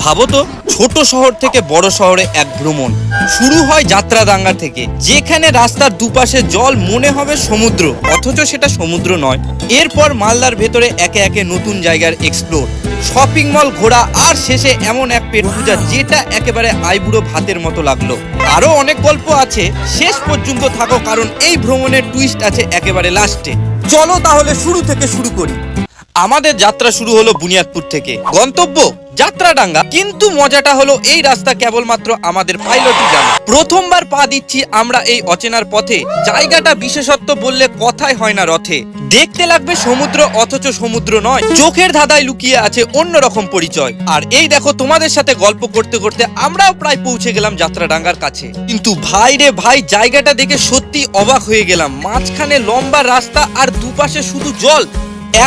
ভাবো তো, ছোট শহর থেকে বড় শহরে এক ভ্রমণ শুরু হয় যাত্রাডাঙ্গা থেকে, যেখানে রাস্তার দুপাশে জল মনে হবে সমুদ্র, অথচ সেটা সমুদ্র নয়। এরপর মালদার ভেতরে একে একে নতুন জায়গার এক্সপ্লোর, শপিং মল ঘোরা, আর শেষে এমন এক পেট পূজা যেটা একেবারে আইবুড়ো ভাতের মতো লাগলো। আরো অনেক গল্প আছে, শেষ পর্যন্ত থাকো, কারণ এই ভ্রমণের টুইস্ট আছে একেবারে লাস্টে। চলো তাহলে শুরু থেকে শুরু করি। আমাদের যাত্রা শুরু হলো বুনিয়াদপুর থেকে, গন্তব্য যাত্রাডাঙ্গা। কিন্তু মজাটা হলো এই রাস্তা কেবলমাত্র আমাদের পাইলটই জানে। প্রথমবার পা দিচ্ছি আমরা এই অচেনার পথে। জায়গাটা বিশেষত্ব বললে কথাই হয় না রথে। দেখতে লাগবে সমুদ্র, অথচ সমুদ্র নয়, চোখের ধাঁধায় লুকিয়ে আছে অন্যরকম পরিচয়। আর এই দেখো, তোমাদের সাথে গল্প করতে করতে আমরাও প্রায় পৌঁছে গেলাম যাত্রাডাঙ্গার কাছে। কিন্তু ভাই রে ভাই, জায়গাটা দেখে সত্যি অবাক হয়ে গেলাম। মাঝখানে লম্বা রাস্তা আর দুপাশে শুধু জল,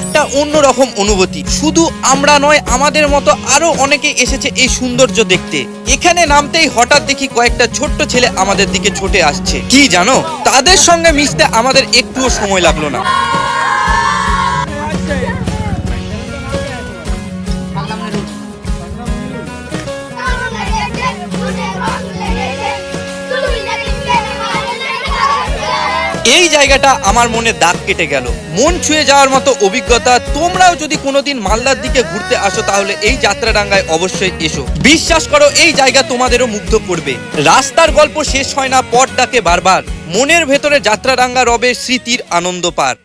একটা অন্যরকম অনুভূতি। শুধু আমরা নয়, আমাদের মতো আরো অনেকে এসেছে এই সৌন্দর্য দেখতে। এখানে নামতেই হঠাৎ দেখি কয়েকটা ছোট্ট ছেলে আমাদের দিকে ছুটে আসছে। কি জানো, তাদের সঙ্গে মিশতে আমাদের একটুও সময় লাগলো না। এই জায়গাটা আমার মনে দাগ কেটে গেল, মন ছুঁয়ে যাওয়ার মতো অভিজ্ঞতা। তোমরাও যদি কোনোদিন মালদার দিকে ঘুরতে আসো তাহলে এই যাত্রাডাঙ্গায় অবশ্যই এসো। বিশ্বাস করো, এই জায়গা তোমাদেরও মুগ্ধ করবে। রাস্তার গল্প শেষ হয় না, পথ ডাকে বারবার। মনের ভেতরে যাত্রাডাঙ্গা রবে স্মৃতির আনন্দ পার।